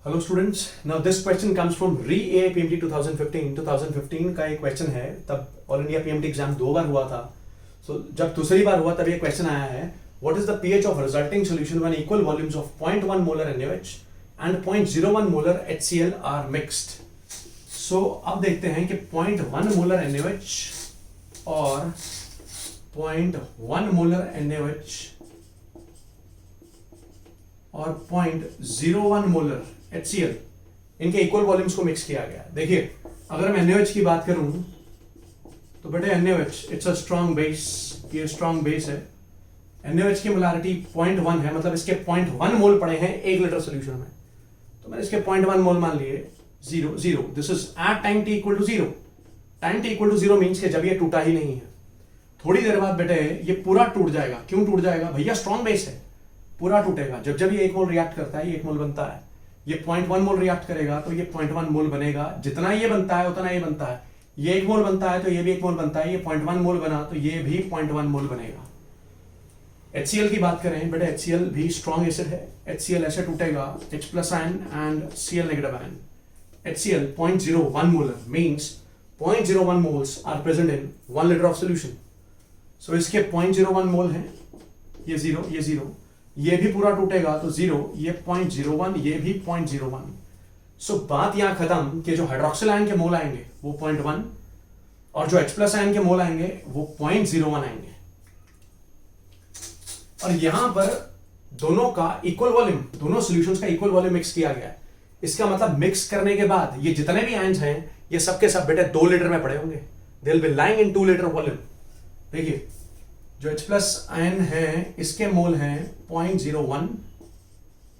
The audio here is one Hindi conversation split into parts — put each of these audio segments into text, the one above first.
Hello students, now this question comes from री-AIPMT 2015 का एक क्वेश्चन है। तब ऑल इंडिया पीएमटी एग्जाम 2 बार हुआ था। जब दूसरी बार हुआ तब ये क्वेश्चन आया है, what is the pH of resulting solution when equal volumes of 0.1 molar NaOH and 0.01 molar HCl are mixed. So अब देखते हैं कि 0.1 मोलर NaOH और 0.1 मोलर NaOH और 0.01 मोलर HCl इनके इक्वल वॉल्यूम्स को मिक्स किया गया। देखिए, अगर मैं NaOH की बात करूं तो बेटे NaOH it's a strong base, ये स्ट्रॉन्ग बेस है। NaOH की मोलारिटी 0.1 है, मतलब इसके 0.1 मोल पड़े हैं 1 लीटर सोल्यूशन में। तो मैंने इसके 0.1 मोल मान लिए। 0 this is at time t equal to 0। Time t equal to 0 means कि जब ये टूटा ही नहीं है। थोड़ी देर बाद बेटे ये पूरा टूट जाएगा। क्यों टूट जाएगा भैया? स्ट्रॉन्ग बेस है, पूरा टूटेगा। जब ये 1 मोल रिएक्ट करता है, ये 1 मोल बनता है। ये 0.1 मोल रिएक्ट करेगा तो ये 0.1 मोल बनेगा। जितना ये बनता है उतना ये बनता है। ये 1 मोल बनता है तो ये भी 1 मोल बनता है। ये 0.1 मोल बना तो ये भी 0.1 मोल बनेगा। HCl की बात करें बेटे, HCl भी स्ट्रॉन्ग एसिड है। HCl ऐसे टूटेगा H+ ion and Cl negative ion. HCl 0.01 molar means 0.01 moles are present in 1 litre of solution. So इसके 0.01 मोल हैं, ये 0, ये भी पूरा टूटेगा तो 0, ये 0.01, ये भी 0.01। सो बात यहां खत्म कि जो हाइड्रोक्सिल आयन के मोल आएंगे वो 0.1 और जो H+ आयन के मोल आएंगे वो 0.01 आएंगे। और यहां पर दोनों का इक्वल वॉल्यूम, दोनों सॉल्यूशंस का इक्वल वॉल्यूम मिक्स किया गया है। इसका मतलब मिक्स करने के बाद ये जितने भी आयन्स हैं ये सबके सब बेटे 2 लीटर में पड़े होंगे। They will be lying in 2 litre volume. देखिए, जो H+ आयन है इसके मोल हैं 0.01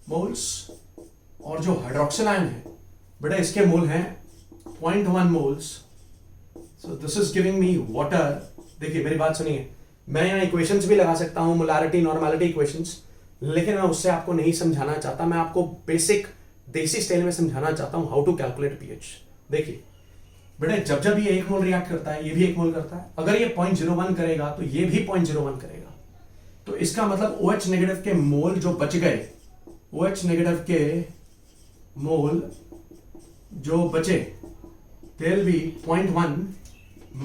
मोल्स और जो हाइड्रोक्सिल आयन है बेटा इसके मोल हैं 0.1 moles. So this is giving me water. देखिए मेरी बात सुनिए, मैं यहाँ इक्वेशंस भी लगा सकता हूँ, मोलारिटी नॉर्मेलिटी इक्वेशंस, लेकिन मैं उससे आपको नहीं समझाना चाहता। मैं आपको बेसिक देसी स्टाइल में समझाना चाहता हूँ हाउ टू कैलकुलेट पीएच। देखिए बेटे, जब ये 1 मोल रिएक्ट करता है, ये भी 1 मोल करता है। अगर ये 0.01 करेगा तो ये भी 0.01 करेगा। तो इसका मतलब OH नेगेटिव के मोल जो बच गए, OH नेगेटिव के मोल जो बचे, there will be 0.1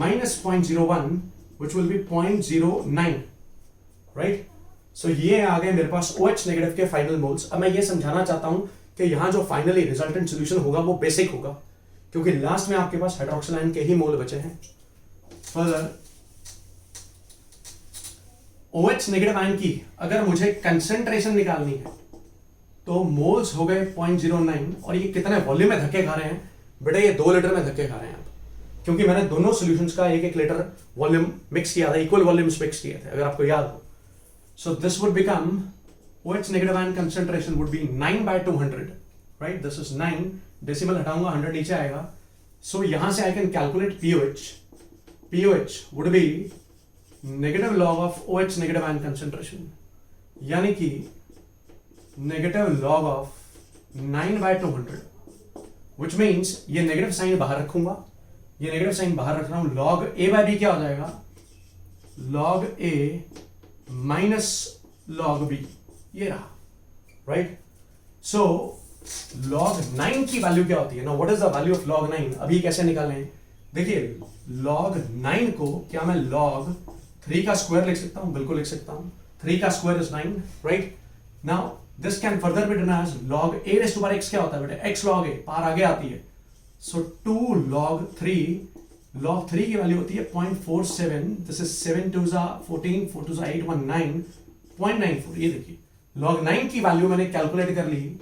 minus 0.01 which will be 0.09, right? So ये आ गए मेरे पास OH नेगेटिव के फाइनल मोल्स। अब मैं ये समझाना चाहता हूं कि यहां जो फाइनली रिजल्टेंट सॉल्यूशन होगा वो बेसिक होगा, क्योंकि लास्ट में आपके पास हाइड्रोक्सिल आयन के ही मोल बचे हैं। फर्दर OH नेगेटिव आयन की अगर मुझे कंसेंट्रेशन निकालनी है तो मोल्स हो गए 0.09 और ये कितने वॉल्यूम में धक्के खा रहे हैं बेटा? ये 2 लीटर में धक्के खा रहे हैं आप, क्योंकि मैंने दोनों सॉल्यूशंस का 1-1 लीटर वॉल्यूम मिक्स किया था, इक्वल वॉल्यूम्स मिक्स किए थे, अगर आपको याद हो। So this would become OH negative ion concentration would be 9/200, right? This is 9, decimal हटाऊंगा 100 नीचे आएगा। सो यहां से I can calculate POH would be negative log of OH negative ion concentration, यानी कि negative log of 9/200, which means ये नेगेटिव साइन बाहर रखूंगा, ये नेगेटिव साइन बाहर रख रहा हूं। लॉग A/B क्या हो जाएगा? Log A minus log B, ये रहा, राइट? सो log 9 की वैल्यू क्या होती है ना? What is the value of log 9? अभी कैसे निकालें? देखिए, log 9 को क्या मैं log 3 का स्क्वायर लिख सकता हूं? बिल्कुल लिख सकता हूं। 3 का square is 9, right? Now this can further be written as log A⁻x क्या होता है बेटा? x log A, पार आगे आती है। सो 2 log 3 की वैल्यू होती है 0.47। This is 7 2 14, 4 2 8 1 9, 0.94। ये देखिए, log 9 की वैल्यू मैंने कैलकुलेट कर ली,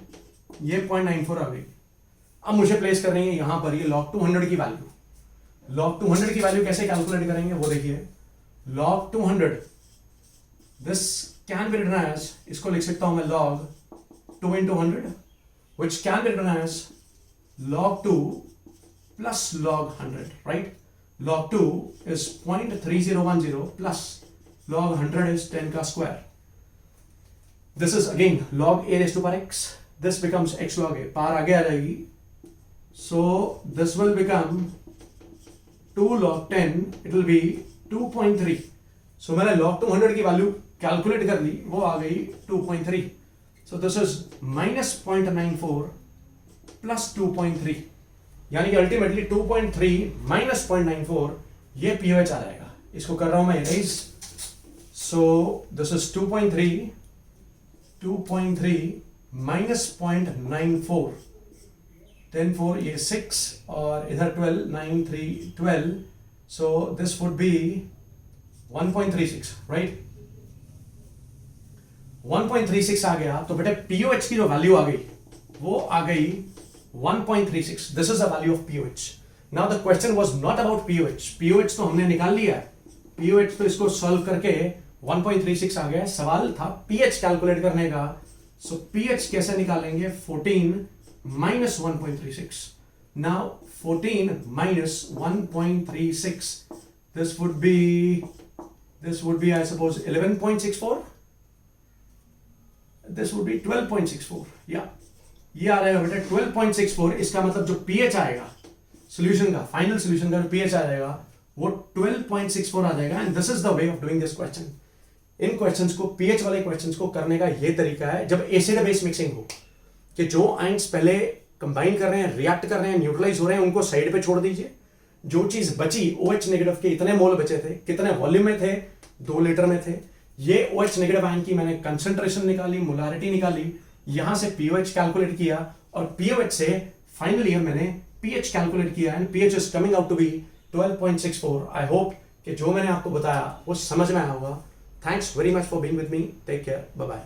ये 0.94 आ गई। अब मुझे प्लेस करनी है यहां पर ये log 200 की वैल्यू। log 200 की वैल्यू कैसे कैलकुलेट करेंगे वो देखिए। log 200 this can be written as, इसको लिख सकता हूं मैं log 2 into 100 which can be written as log 2 plus log 100, right? log 2 is 0.3010 plus log 100 is 10 का square. This is again log A⁻x. This becomes x log A, पार आगे आ जाएगी। So this will become 2 log 10, it will be 2.3. So मैंने log 200 की वैल्यू कैलकुलेट कर ली, वो आ गई 2.3। So this is minus 0.94 plus 2.3, यानी कि अल्टीमेटली 2.3 माइनस 0.94 ये पीओएच आ जाएगा। इसको कर रहा हूं मैं erase. So this is 2.3 minus 0.94, 10 4 ये 6 और इधर 12, 9 3 12, सो दिस वुड बी 1.36, राइट। 1.36 आ गया तो बेटे पीओएच की जो वैल्यू आ गई वो आ गई 1.36। This is the value of pOH. Now the question was not about pOH. POH तो हमने निकाल लिया है, पीओएच तो इसको सॉल्व करके 1.36 आ गया। सवाल था पीएच कैलकुलेट करने का। सो पीएच कैसे निकालेंगे? 14 minus 1.36। Now 14 minus 1.36, this would be I suppose 11.64, this would be 12.64। या ये आ जाएगा बेटा 12.64। इसका मतलब जो पीएच आएगा सॉल्यूशन का, फाइनल सॉल्यूशन का जो पीएच आ जाएगा वो 12.64 आ जाएगा। And this is the way of doing this question. In questions को, पीएच वाले क्वेश्चंस को करने का ये तरीका है जब एसिड बेस मिक्सिंग हो, कि जो आयंस पहले कंबाइन कर रहे हैं, रिएक्ट कर रहे हैं, न्यूट्रलाइज हो रहे हैं, उनको साइड पे छोड़ दीजिए। जो चीज बची, OH नेगेटिव के इतने मोल बचे थे, कितने वॉल्यूम में थे? 2 लीटर में थे। ये OH नेगेटिव आयन की मैंने कंसंट्रेशन निकाली, मोलारिटी निकाली, यहां से पीओएच कैलकुलेट किया और पीओएच से फाइनली मैंने पीएच कैलकुलेट किया and PH is coming out to be 12.64। I hope कि जो मैंने आपको बताया वो समझ में आया होगा। Thanks very much for being with me. Take care, bye bye.